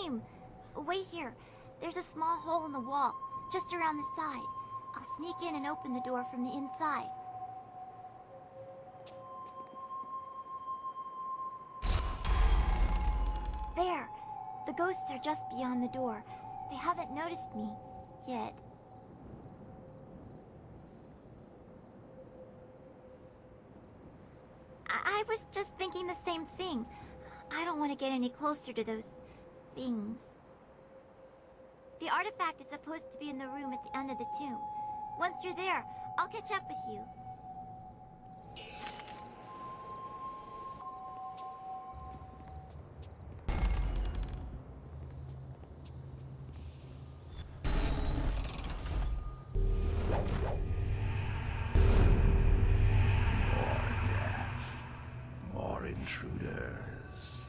game. Wait here. There's a small hole in the wall, just around the side. I'll sneak in and open the door from the inside. There! The ghosts are just beyond the door. They haven't noticed me yet. I was just thinking the same thing. I don't want to get any closer to those things. The artifact is supposed to be in the room at the end of the tomb. Once you're there, I'll catch up with you. More intruders.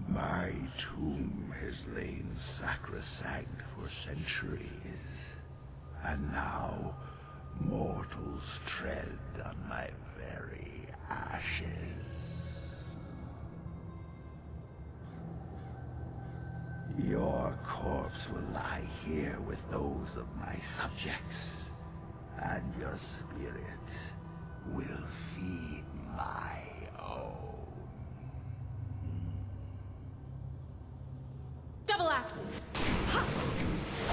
My tomb has lain sacrosanct for centuries, and now mortals tread on my very ashes. Your corpse will lie here with those of my subjects, and your spirit will feed my own. Double axes! Ha!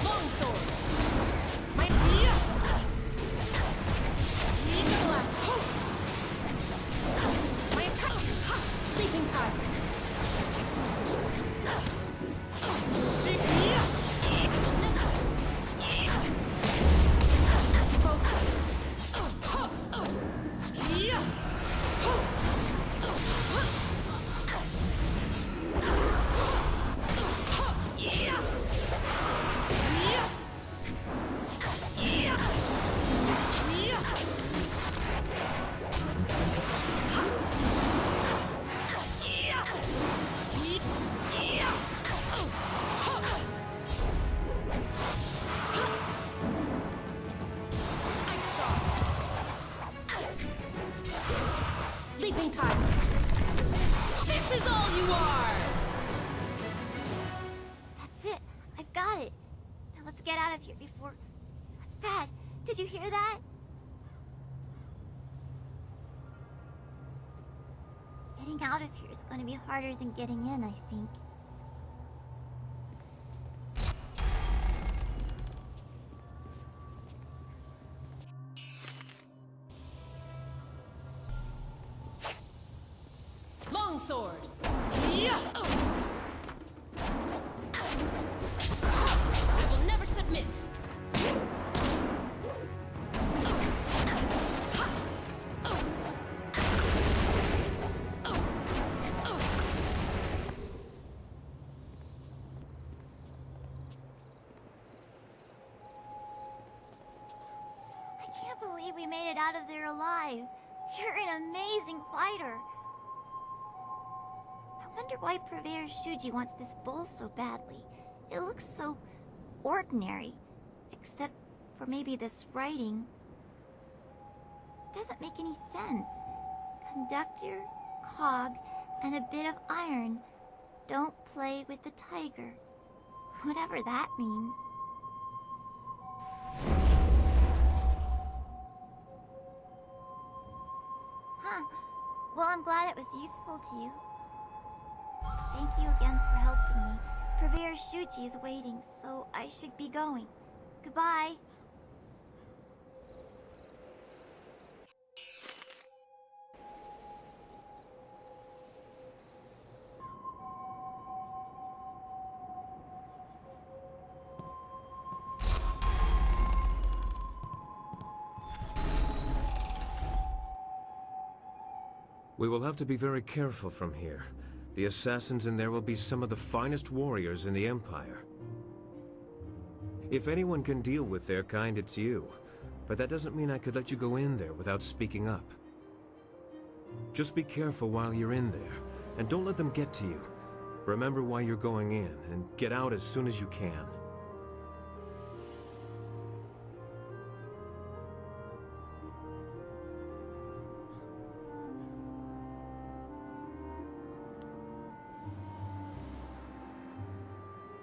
Long sword! My double axe! My attack! Ha! Leaping tide! Leaping tide! This is all you are! That's it. I've got it. Now let's get out of here before... What's that? Did you hear that? Getting out of here is going to be harder than getting in, I think. Sword. Yeah. I will never submit. I can't believe we made it out of there alive. You're an amazing fighter. I wonder why Purveyor Shuji wants this bowl so badly. It looks so ordinary, except for maybe this writing. Doesn't make any sense. Conductor, cog, and a bit of iron. Don't play with the tiger. Whatever that means. Huh. Well, I'm glad it was useful to you. Thank you again for helping me. Purveyor Shuji is waiting, so I should be going. Goodbye. We will have to be very careful from here. The assassins in there will be some of the finest warriors in the Empire. If anyone can deal with their kind, it's you. But that doesn't mean I could let you go in there without speaking up. Just be careful while you're in there, and don't let them get to you. Remember why you're going in, and get out as soon as you can.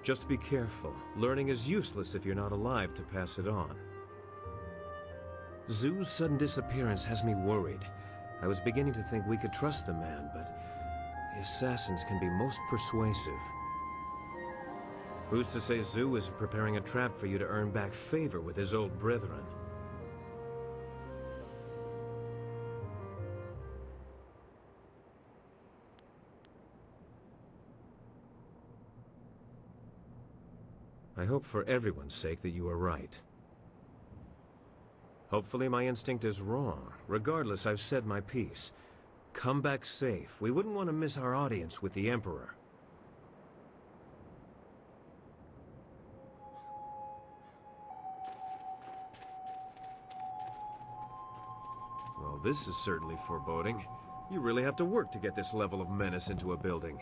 Just be careful. Learning is useless if you're not alive to pass it on. Zhu's sudden disappearance has me worried. I was beginning to think we could trust the man, but the assassins can be most persuasive. Who's to say Zhu isn't preparing a trap for you to earn back favor with his old brethren? I hope for everyone's sake that you are right. Hopefully my instinct is wrong. Regardless, I've said my piece. Come back safe. We wouldn't want to miss our audience with the Emperor. Well, this is certainly foreboding. You really have to work to get this level of menace into a building.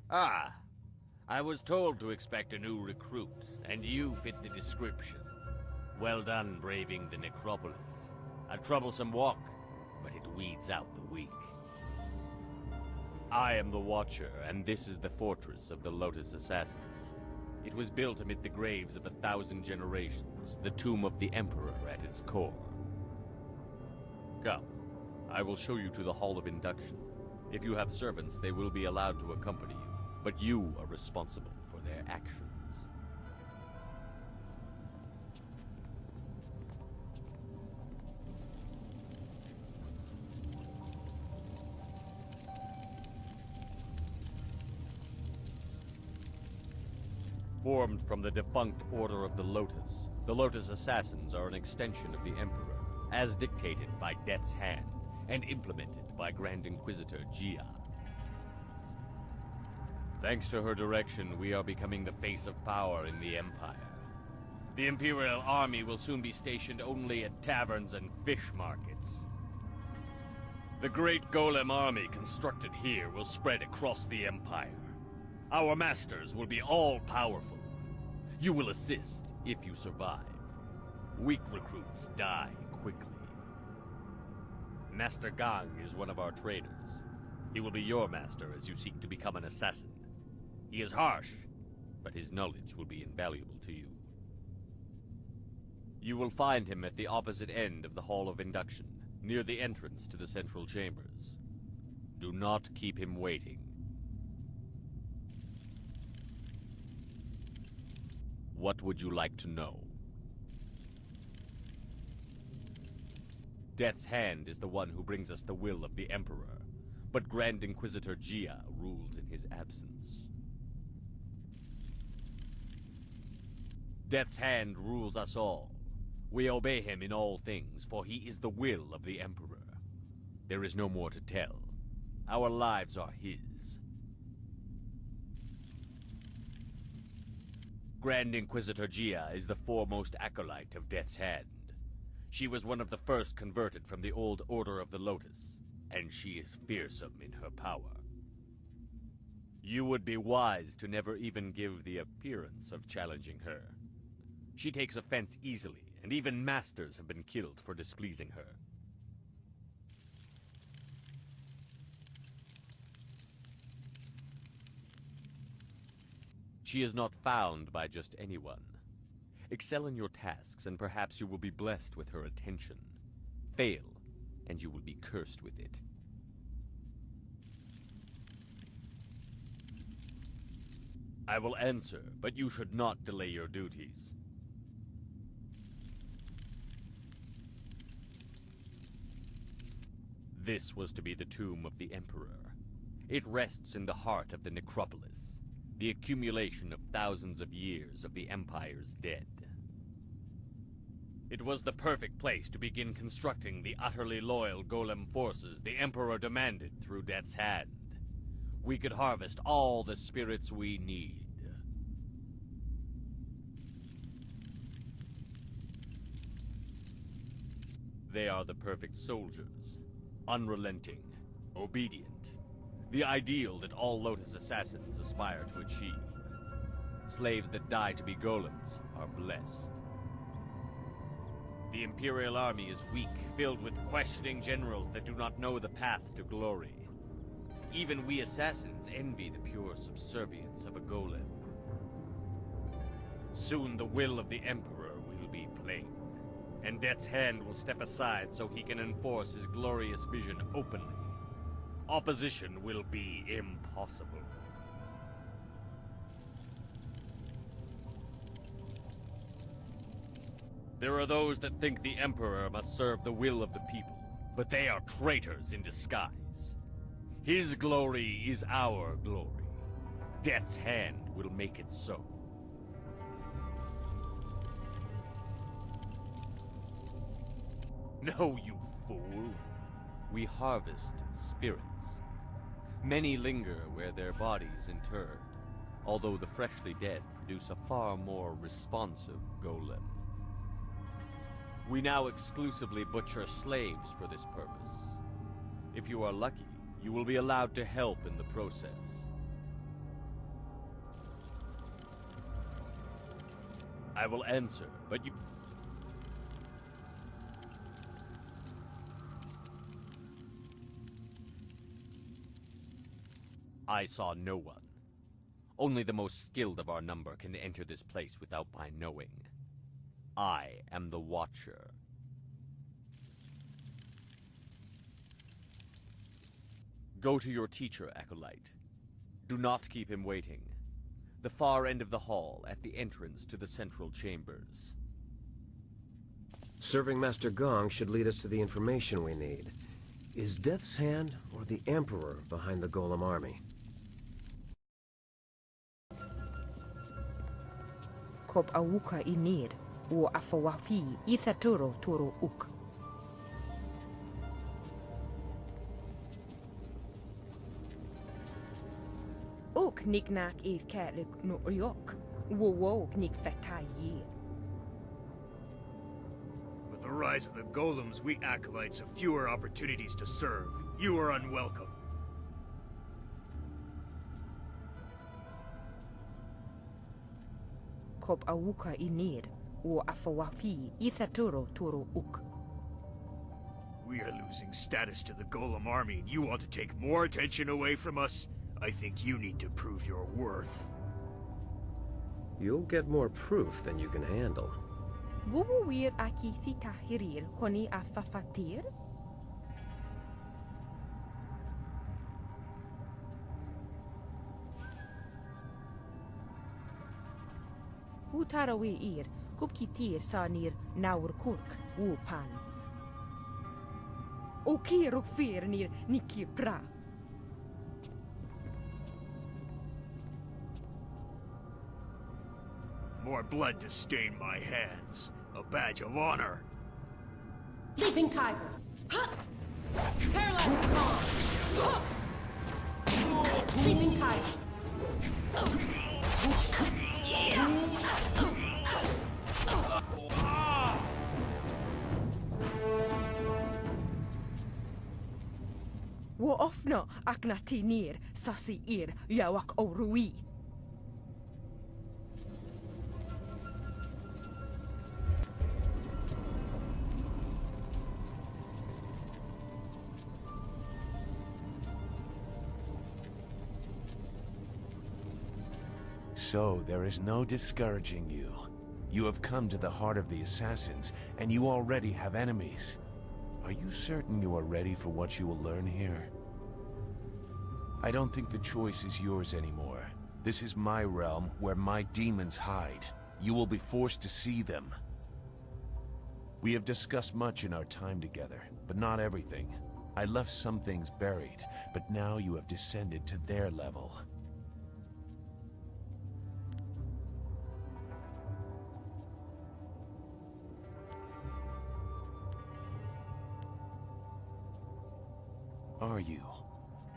Ah, I was told to expect a new recruit, and you fit the description. Well done braving the necropolis. A troublesome walk, but it weeds out the weak. I am the Watcher, and this is the fortress of the Lotus Assassins. It was built amid the graves of 1,000 generations, the tomb of the Emperor at its core. Come, I will show you to the Hall of Induction. If you have servants, they will be allowed to accompany you. But you are responsible for their actions. Formed from the defunct Order of the Lotus Assassins are an extension of the Emperor, as dictated by Death's Hand, and implemented by Grand Inquisitor Jia. Thanks to her direction, we are becoming the face of power in the Empire. The Imperial Army will soon be stationed only at taverns and fish markets. The great Golem army constructed here will spread across the Empire. Our masters will be all-powerful. You will assist if you survive. Weak recruits die quickly. Master Gang is one of our trainers. He will be your master as you seek to become an assassin. He is harsh, but his knowledge will be invaluable to you. You will find him at the opposite end of the Hall of Induction, near the entrance to the central chambers. Do not keep him waiting. What would you like to know? Death's Hand is the one who brings us the will of the Emperor, but Grand Inquisitor Jia rules in his absence. Death's Hand rules us all. We obey him in all things, for he is the will of the Emperor. There is no more to tell. Our lives are his. Grand Inquisitor Jia is the foremost acolyte of Death's Hand. She was one of the first converted from the old Order of the Lotus, and she is fearsome in her power. You would be wise to never even give the appearance of challenging her. She takes offense easily, and even masters have been killed for displeasing her. She is not found by just anyone. Excel in your tasks, and perhaps you will be blessed with her attention. Fail, and you will be cursed with it. I will answer, but you should not delay your duties. This was to be the tomb of the Emperor. It rests in the heart of the necropolis, the accumulation of thousands of years of the Empire's dead. It was the perfect place to begin constructing the utterly loyal Golem forces the Emperor demanded through Death's Hand. We could harvest all the spirits we need. They are the perfect soldiers. Unrelenting, obedient. The ideal that all Lotus assassins aspire to achieve. Slaves that die to be golems are blessed. The Imperial Army is weak, filled with questioning generals that do not know the path to glory. Even we assassins envy the pure subservience of a golem. Soon the will of the Emperor will be plain, and Death's Hand will step aside so he can enforce his glorious vision openly. Opposition will be impossible. There are those that think the Emperor must serve the will of the people, but they are traitors in disguise. His glory is our glory. Death's Hand will make it so. No, you fool. We harvest spirits. Many linger where their bodies interred, although the freshly dead produce a far more responsive golem. We now exclusively butcher slaves for this purpose. If you are lucky, you will be allowed to help in the process. I will answer, but you... I saw no one. Only the most skilled of our number can enter this place without my knowing. I am the Watcher. Go to your teacher, Acolyte. Do not keep him waiting. The far end of the hall, at the entrance to the central chambers. Serving Master Gong should lead us to the information we need. Is Death's Hand or the Emperor behind the Golem army? Kob awuka inir, o afawafi ithaturo turo uk. Uk niknak ir kalik no yok, wo knik fetayi. With the rise of the golems, we acolytes have fewer opportunities to serve. You are unwelcome. Kob awuka inir, o afawafi ithaturo turo uk. We are losing status to the golem army, and you want to take more attention away from us? I think you need to prove your worth. You'll get more proof than you can handle. Wubu wir aki thita hirir koni afafatir? Utarawi ir, kupkitir sanir naur kurk, wupan. O kirok fir nir nikir pra. More blood to stain my hands. A badge of honor. Leaping Tiger. Paralyzing Palm. Leaping Tiger. Wo ofno aknati nir sasi ir yawak orui. So, there is no discouraging you. You have come to the heart of the Assassins, and you already have enemies. Are you certain you are ready for what you will learn here? I don't think the choice is yours anymore. This is my realm, where my demons hide. You will be forced to see them. We have discussed much in our time together, but not everything. I left some things buried, but now you have descended to their level.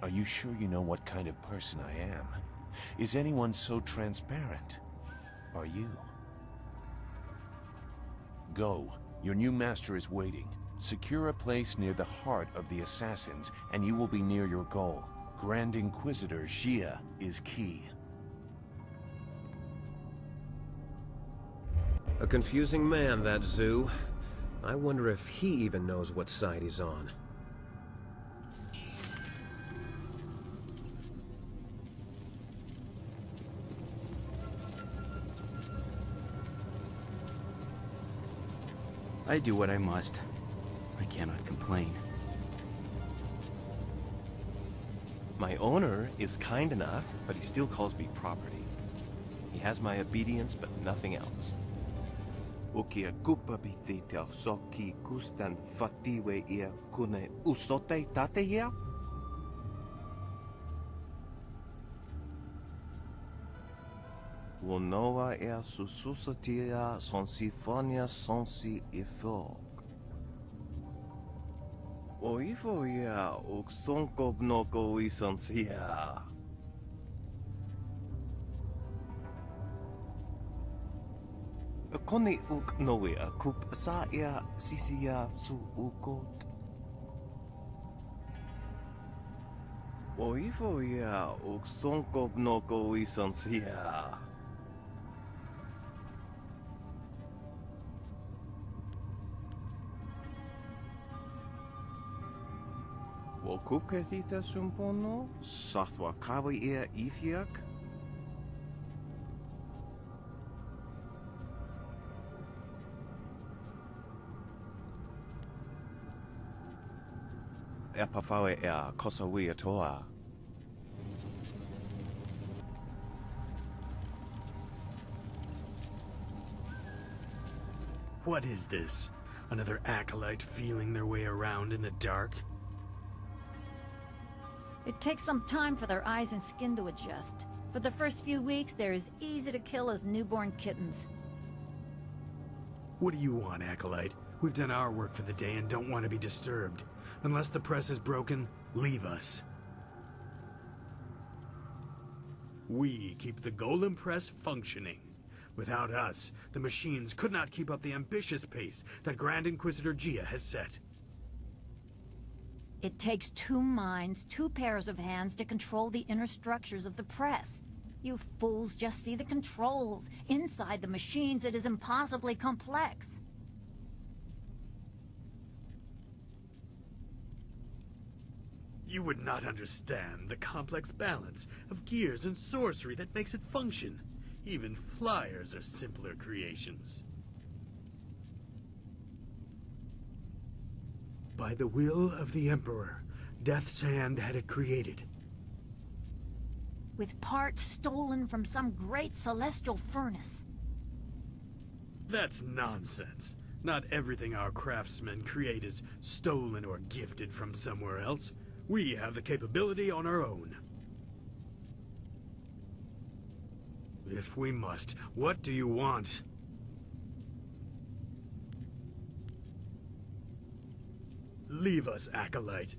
Are you sure you know what kind of person I am? Is anyone so transparent? Are you? Go. Your new master is waiting. Secure a place near the heart of the assassins, and you will be near your goal. Grand Inquisitor Jia is key. A confusing man, that Zoo. I wonder if he even knows what side he's on. I do what I must. I cannot complain. My owner is kind enough, but he still calls me property. He has my obedience, but nothing else. Ukia kupa bitita soki kustan fatiwe ia kune usote tate ia? Wonoa ea sususatia sonsifonia sonsi ifog. Oifo ia uksonko bnoko isonsia. Koni uk noea kup sa ia sisia su ukot. Oifo ia uksonko bnoko isonsia. Wokuketita sumpono, sathwa kawi ia ifiak. Epafawe ea kosawia toa. What is this? Another acolyte feeling their way around in the dark? It takes some time for their eyes and skin to adjust. For the first few weeks, they're as easy to kill as newborn kittens. What do you want, acolyte? We've done our work for the day and don't want to be disturbed. Unless the press is broken, leave us. We keep the Golem Press functioning. Without us, the machines could not keep up the ambitious pace that Grand Inquisitor Jia has set. It takes two minds, two pairs of hands to control the inner structures of the press. You fools just see the controls. Inside the machines, it is impossibly complex. You would not understand the complex balance of gears and sorcery that makes it function. Even flyers are simpler creations. By the will of the Emperor, Death's Hand had it created. With parts stolen from some great celestial furnace. That's nonsense. Not everything our craftsmen create is stolen or gifted from somewhere else. We have the capability on our own. If we must, what do you want? Leave us, acolyte.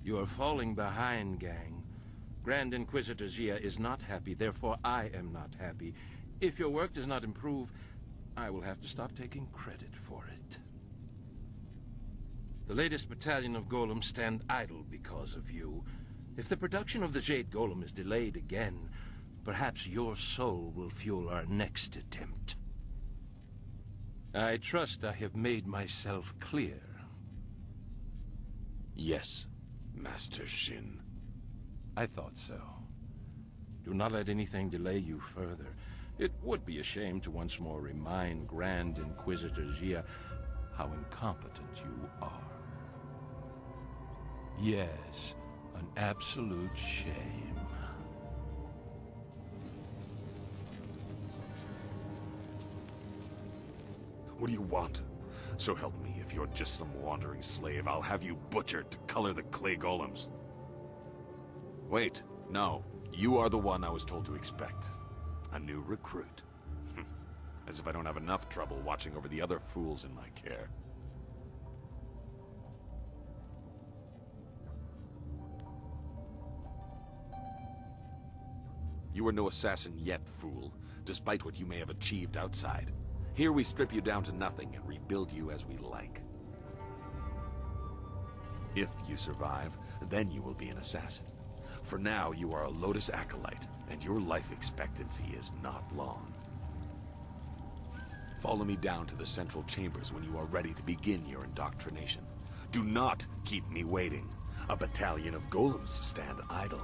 You are falling behind, gang. Grand Inquisitor Jia is not happy, therefore I am not happy. If your work does not improve, I will have to stop taking credit for it. The latest battalion of golems stand idle because of you. If the production of the Jade Golem is delayed again, perhaps your soul will fuel our next attempt. I trust I have made myself clear. Yes, Master Shin. I thought so. Do not let anything delay you further. It would be a shame to once more remind Grand Inquisitor Jia how incompetent you are. Yes, an absolute shame. What do you want? So help me, if you're just some wandering slave, I'll have you butchered to color the clay golems. Wait, no. You are the one I was told to expect. A new recruit. As if I don't have enough trouble watching over the other fools in my care. You are no assassin yet, fool, despite what you may have achieved outside. Here we strip you down to nothing and rebuild you as we like. If you survive, then you will be an assassin. For now, you are a Lotus Acolyte, and your life expectancy is not long. Follow me down to the central chambers when you are ready to begin your indoctrination. Do not keep me waiting. A battalion of golems stand idle.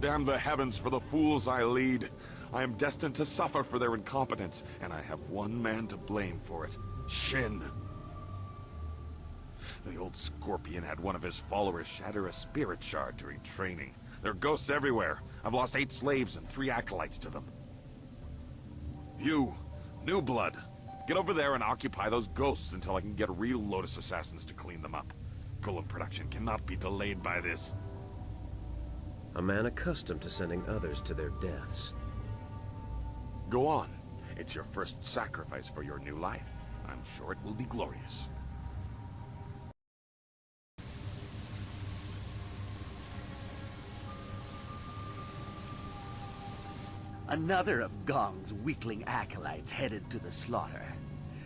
Damn the heavens for the fools I lead. I am destined to suffer for their incompetence, and I have one man to blame for it. Shin. The old Scorpion had one of his followers shatter a spirit shard during training. There are ghosts everywhere. I've lost 8 slaves and 3 acolytes to them. You, New Blood, get over there and occupy those ghosts until I can get real Lotus assassins to clean them up. Golem production cannot be delayed by this. A man accustomed to sending others to their deaths. Go on. It's your first sacrifice for your new life. I'm sure it will be glorious. Another of Gong's weakling acolytes headed to the slaughter.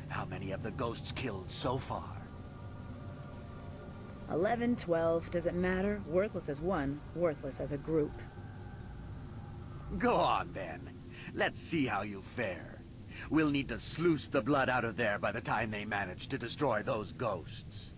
How many have the ghosts killed so far? 11, 12, does it matter? Worthless as one, worthless as a group. Go on, then. Let's see how you fare. We'll need to sluice the blood out of there by the time they manage to destroy those ghosts.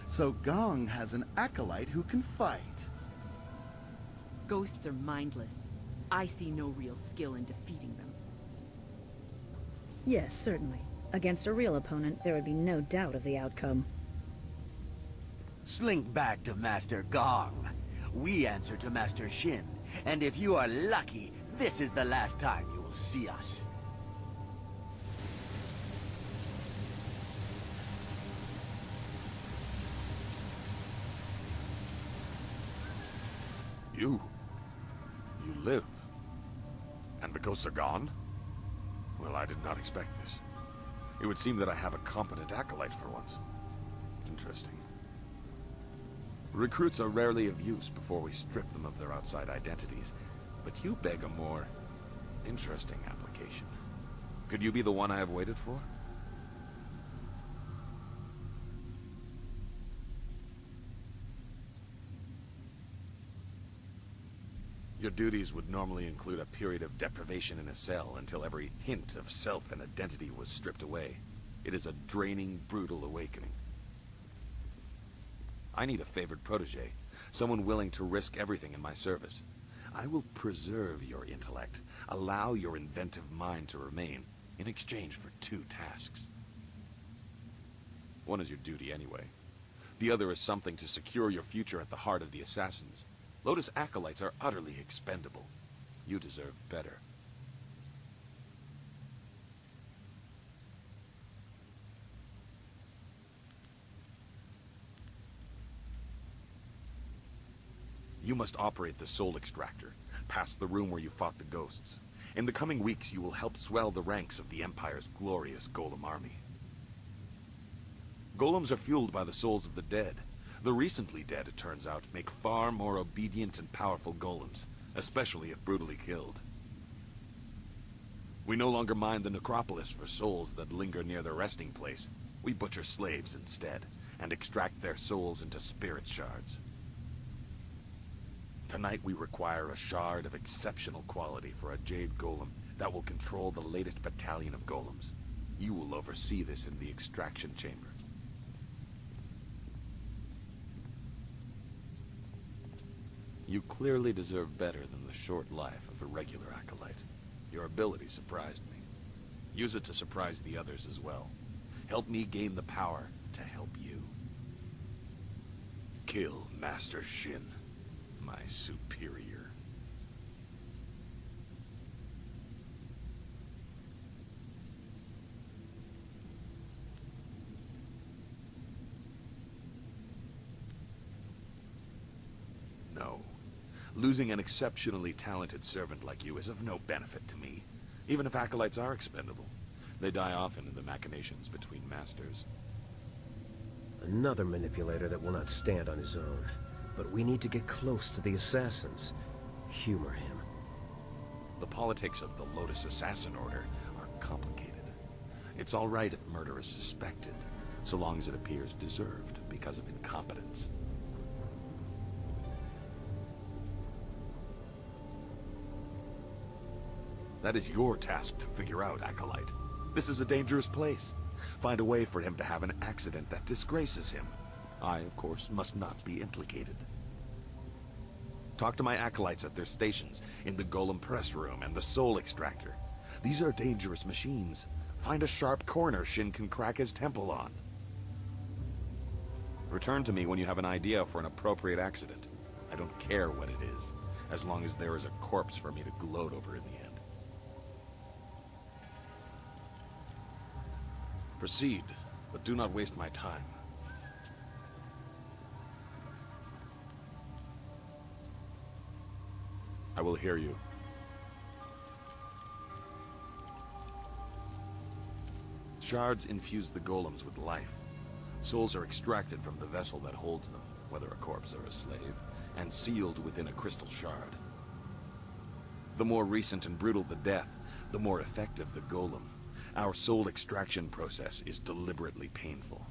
So Gong has an acolyte who can fight. Ghosts are mindless. I see no real skill in defeating them. Yes, certainly. Against a real opponent, there would be no doubt of the outcome. Slink back to Master Gong. We answer to Master Shin, and if you are lucky, this is the last time you will see us. You live. And the ghosts are gone? Well, I did not expect this. It would seem that I have a competent acolyte for once. Interesting. Recruits are rarely of use before we strip them of their outside identities, but you beg a more interesting application. Could you be the one I have waited for? Your duties would normally include a period of deprivation in a cell until every hint of self and identity was stripped away. It is a draining, brutal awakening. I need a favored protege, someone willing to risk everything in my service. I will preserve your intellect, allow your inventive mind to remain, in exchange for 2 tasks. One is your duty anyway. The other is something to secure your future at the heart of the Assassins. Lotus acolytes are utterly expendable. You deserve better. You must operate the Soul Extractor, past the room where you fought the ghosts. In the coming weeks, you will help swell the ranks of the Empire's glorious Golem army. Golems are fueled by the souls of the dead. The recently dead, it turns out, make far more obedient and powerful golems, especially if brutally killed. We no longer mind the necropolis for souls that linger near their resting place. We butcher slaves instead, and extract their souls into spirit shards. Tonight we require a shard of exceptional quality for a Jade Golem that will control the latest battalion of golems. You will oversee this in the extraction chamber. You clearly deserve better than the short life of a regular acolyte. Your ability surprised me. Use it to surprise the others as well. Help me gain the power to help you. Kill Master Shin, my superior. No. Losing an exceptionally talented servant like you is of no benefit to me. Even if acolytes are expendable, they die often in the machinations between masters. Another manipulator that will not stand on his own. But we need to get close to the assassins. Humor him. The politics of the Lotus Assassin Order are complicated. It's all right if murder is suspected, so long as it appears deserved because of incompetence. That is your task to figure out, Acolyte. This is a dangerous place. Find a way for him to have an accident that disgraces him. I, of course, must not be implicated. Talk to my acolytes at their stations, in the Golem Press Room and the Soul Extractor. These are dangerous machines. Find a sharp corner Shin can crack his temple on. Return to me when you have an idea for an appropriate accident. I don't care what it is, as long as there is a corpse for me to gloat over in the end. Proceed, but do not waste my time. I will hear you. Shards infuse the golems with life. Souls are extracted from the vessel that holds them, whether a corpse or a slave, and sealed within a crystal shard. The more recent and brutal the death, the more effective the golem. Our soul extraction process is deliberately painful.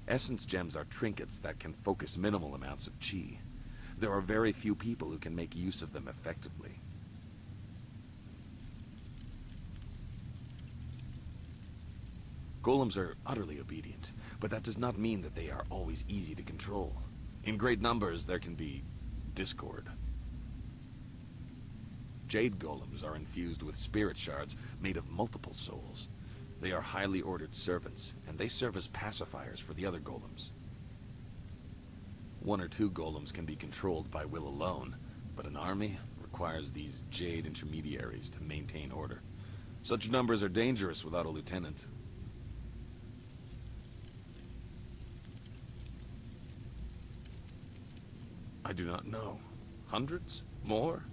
Essence gems are trinkets that can focus minimal amounts of chi. There are very few people who can make use of them effectively. Golems are utterly obedient, but that does not mean that they are always easy to control. In great numbers, there can be discord. Jade golems are infused with spirit shards made of multiple souls. They are highly ordered servants, and they serve as pacifiers for the other golems. 1 or 2 golems can be controlled by will alone, but an army requires these Jade intermediaries to maintain order. Such numbers are dangerous without a lieutenant. I do not know. Hundreds? More?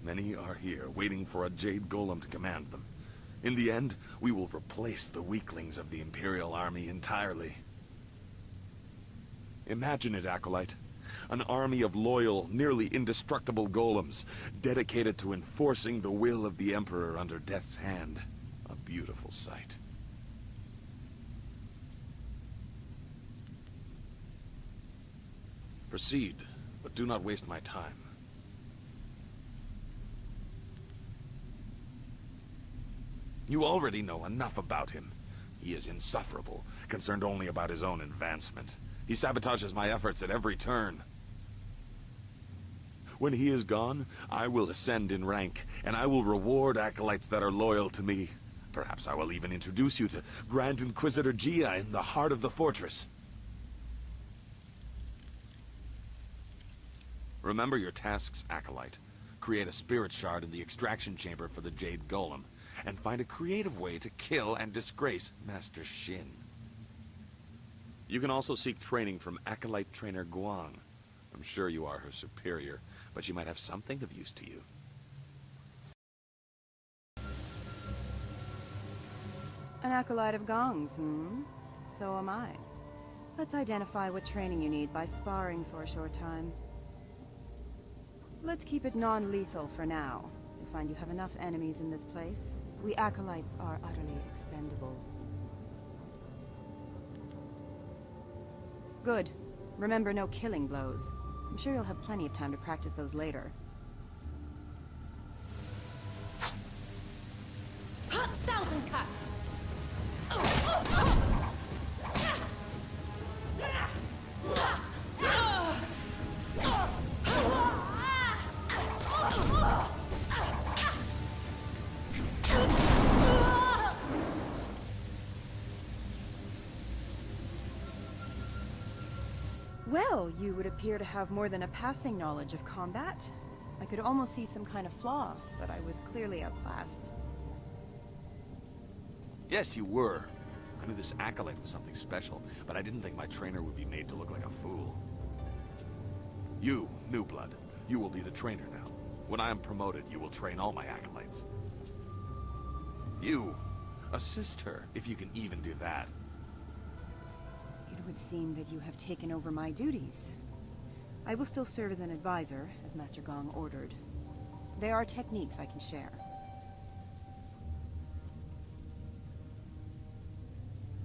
Many are here, waiting for a Jade Golem to command them. In the end, we will replace the weaklings of the Imperial Army entirely. Imagine it, Acolyte. An army of loyal, nearly indestructible golems, dedicated to enforcing the will of the Emperor under Death's hand. A beautiful sight. Proceed, but do not waste my time. You already know enough about him. He is insufferable, concerned only about his own advancement. He sabotages my efforts at every turn. When he is gone, I will ascend in rank, and I will reward acolytes that are loyal to me. Perhaps I will even introduce you to Grand Inquisitor Gia in the heart of the fortress. Remember your tasks, acolyte. Create a spirit shard in the extraction chamber for the Jade Golem, and find a creative way to kill and disgrace Master Shin. You can also seek training from acolyte trainer Guang. I'm sure you are her superior, but she might have something of use to you. An acolyte of Gong's, So am I. Let's identify what training you need by sparring for a short time. Let's keep it non-lethal for now. You'll find you have enough enemies in this place. We acolytes are utterly expendable. Good. Remember, no killing blows. I'm sure you'll have plenty of time to practice those later. Thousand cuts! Well, you would appear to have more than a passing knowledge of combat. I could almost see some kind of flaw, but I was clearly outclassed. Yes, you were. I knew this acolyte was something special, but I didn't think my trainer would be made to look like a fool. You, New Blood, you will be the trainer now. When I am promoted, you will train all my acolytes. You, assist her, if you can even do that. It would seem that you have taken over my duties. I will still serve as an advisor, as Master Gong ordered. There are techniques I can share.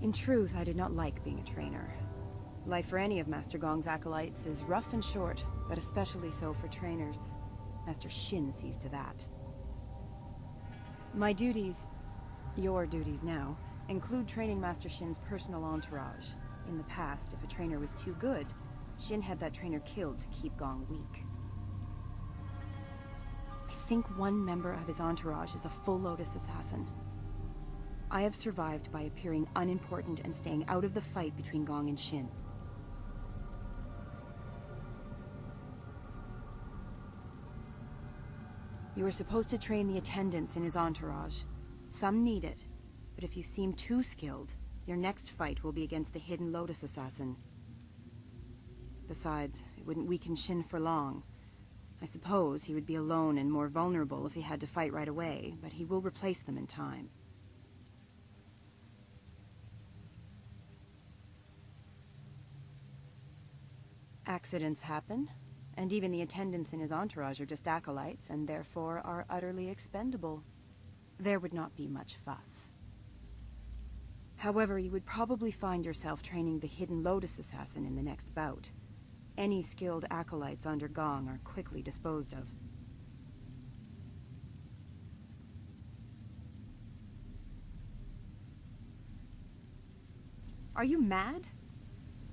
In truth, I did not like being a trainer. Life for any of Master Gong's acolytes is rough and short, but especially so for trainers. Master Shin sees to that. My duties, your duties now, include training Master Shin's personal entourage. In the past, if a trainer was too good, Shin had that trainer killed to keep Gong weak. I think one member of his entourage is a full Lotus assassin. I have survived by appearing unimportant and staying out of the fight between Gong and Shin. You are supposed to train the attendants in his entourage. Some need it, but if you seem too skilled, your next fight will be against the hidden Lotus assassin. Besides, it wouldn't weaken Shin for long. I suppose he would be alone and more vulnerable if he had to fight right away, but he will replace them in time. Accidents happen, and even the attendants in his entourage are just acolytes, and therefore are utterly expendable. There would not be much fuss. However, you would probably find yourself training the hidden Lotus assassin in the next bout. Any skilled acolytes under Gong are quickly disposed of. Are you mad?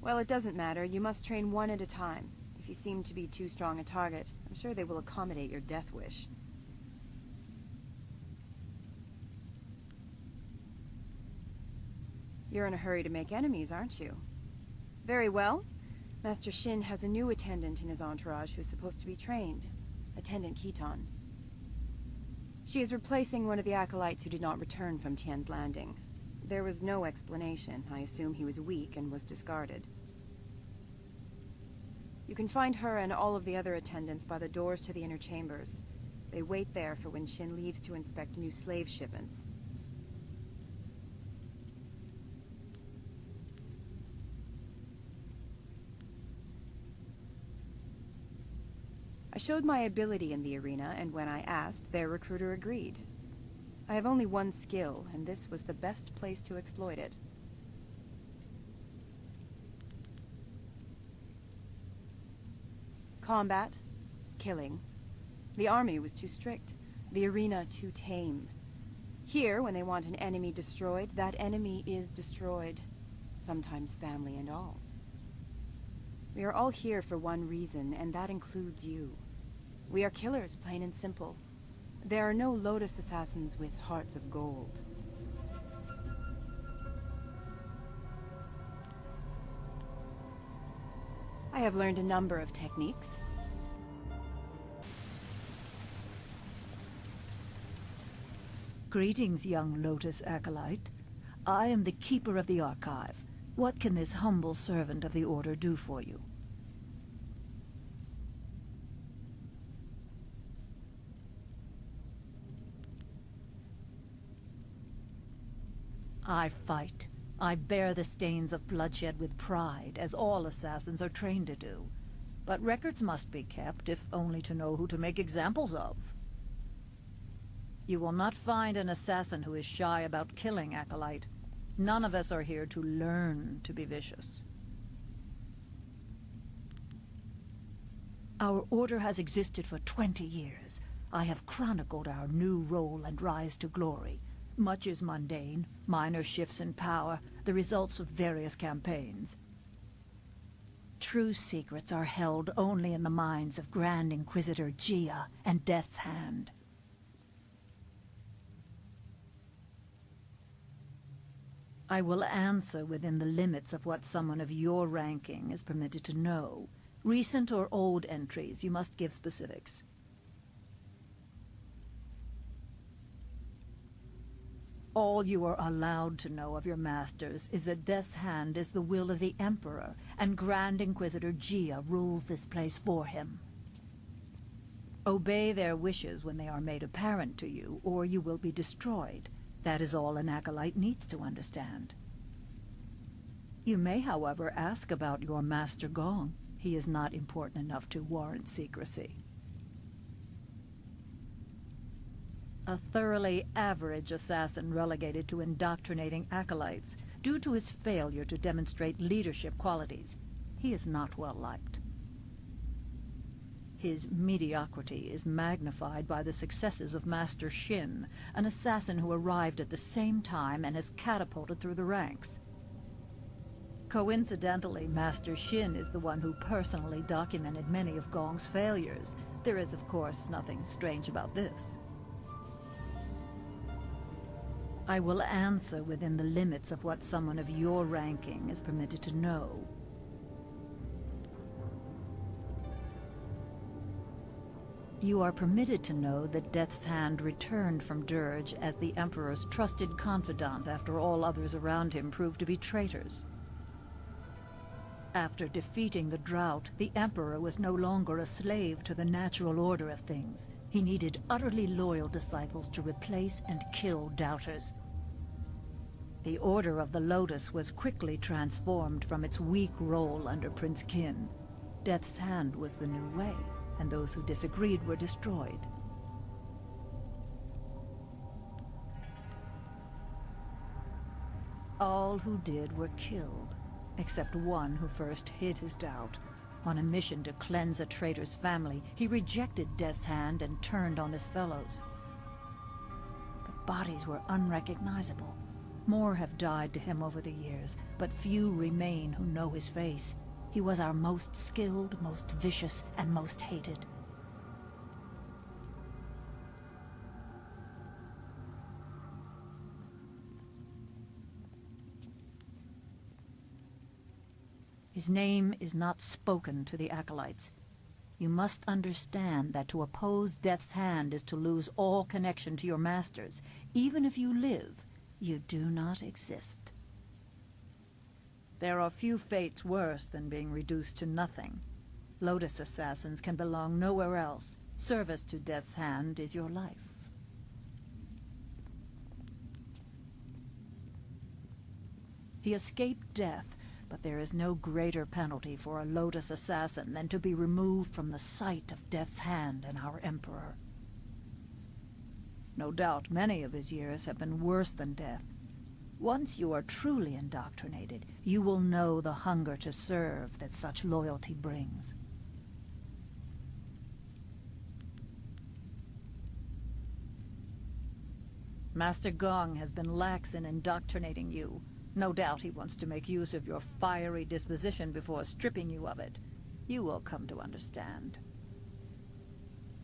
Well, it doesn't matter. You must train one at a time. If you seem to be too strong a target, I'm sure they will accommodate your death wish. You're in a hurry to make enemies, aren't you? Very well. Master Shin has a new attendant in his entourage who's supposed to be trained. Attendant Keaton. She is replacing one of the acolytes who did not return from Tian's Landing. There was no explanation. I assume he was weak and was discarded. You can find her and all of the other attendants by the doors to the inner chambers. They wait there for when Shin leaves to inspect new slave shipments. I showed my ability in the arena, and when I asked, their recruiter agreed. I have only one skill, and this was the best place to exploit it. Combat. Killing. The army was too strict. The arena too tame. Here, when they want an enemy destroyed, that enemy is destroyed. Sometimes family and all. We are all here for one reason, and that includes you. We are killers, plain and simple. There are no Lotus assassins with hearts of gold. I have learned a number of techniques. Greetings, young Lotus acolyte. I am the keeper of the archive. What can this humble servant of the Order do for you? I fight. I bear the stains of bloodshed with pride, as all assassins are trained to do. But records must be kept, if only to know who to make examples of. You will not find an assassin who is shy about killing, acolyte. None of us are here to learn to be vicious. Our order has existed for 20 years. I have chronicled our new role and rise to glory. Much is mundane, minor shifts in power, the results of various campaigns. True secrets are held only in the minds of Grand Inquisitor Gia and Death's Hand. I will answer within the limits of what someone of your ranking is permitted to know. Recent or old entries, you must give specifics. All you are allowed to know of your masters is that Death's Hand is the will of the Emperor, and Grand Inquisitor Gia rules this place for him. Obey their wishes when they are made apparent to you, or you will be destroyed. That is all an acolyte needs to understand. You may, however, ask about your Master Gong. He is not important enough to warrant secrecy. A thoroughly average assassin relegated to indoctrinating acolytes due to his failure to demonstrate leadership qualities. He is not well liked. His mediocrity is magnified by the successes of Master Shin, an assassin who arrived at the same time and has catapulted through the ranks. Coincidentally, Master Shin is the one who personally documented many of Gong's failures. There is, of course, nothing strange about this. I will answer within the limits of what someone of your ranking is permitted to know. You are permitted to know that Death's Hand returned from Dirge as the Emperor's trusted confidant after all others around him proved to be traitors. After defeating the Drought, the Emperor was no longer a slave to the natural order of things. He needed utterly loyal disciples to replace and kill doubters. The Order of the Lotus was quickly transformed from its weak role under Prince Qin. Death's Hand was the new way, and those who disagreed were destroyed. All who did were killed, except one who first hid his doubt. On a mission to cleanse a traitor's family, he rejected Death's Hand and turned on his fellows. The bodies were unrecognizable. More have died to him over the years, but few remain who know his face. He was our most skilled, most vicious, and most hated. His name is not spoken to the acolytes. You must understand that to oppose Death's Hand is to lose all connection to your masters. Even if you live, you do not exist. There are few fates worse than being reduced to nothing. Lotus assassins can belong nowhere else. Service to Death's Hand is your life. He escaped death, but there is no greater penalty for a Lotus assassin than to be removed from the sight of Death's Hand and our Emperor. No doubt many of his years have been worse than death. Once you are truly indoctrinated, you will know the hunger to serve that such loyalty brings. Master Gong has been lax in indoctrinating you. No doubt he wants to make use of your fiery disposition before stripping you of it. You will come to understand.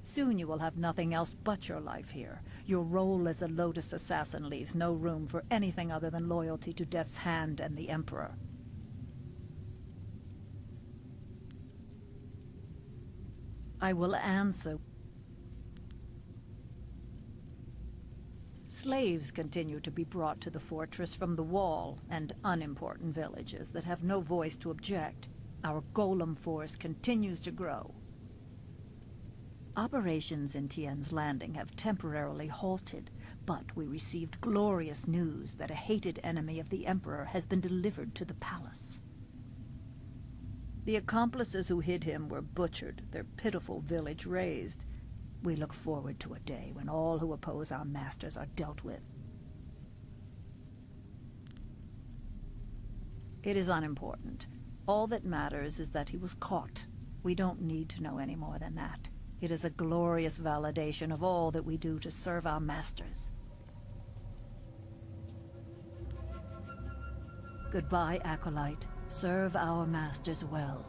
Soon you will have nothing else but your life here. Your role as a Lotus assassin leaves no room for anything other than loyalty to Death's Hand and the Emperor. I will answer. Slaves continue to be brought to the fortress from the wall and unimportant villages that have no voice to object. Our golem force continues to grow. Operations in Tien's Landing have temporarily halted, but we received glorious news that a hated enemy of the Emperor has been delivered to the palace. The accomplices who hid him were butchered, their pitiful village razed. We look forward to a day when all who oppose our masters are dealt with. It is unimportant. All that matters is that he was caught. We don't need to know any more than that. It is a glorious validation of all that we do to serve our masters. Goodbye, Acolyte. Serve our masters well.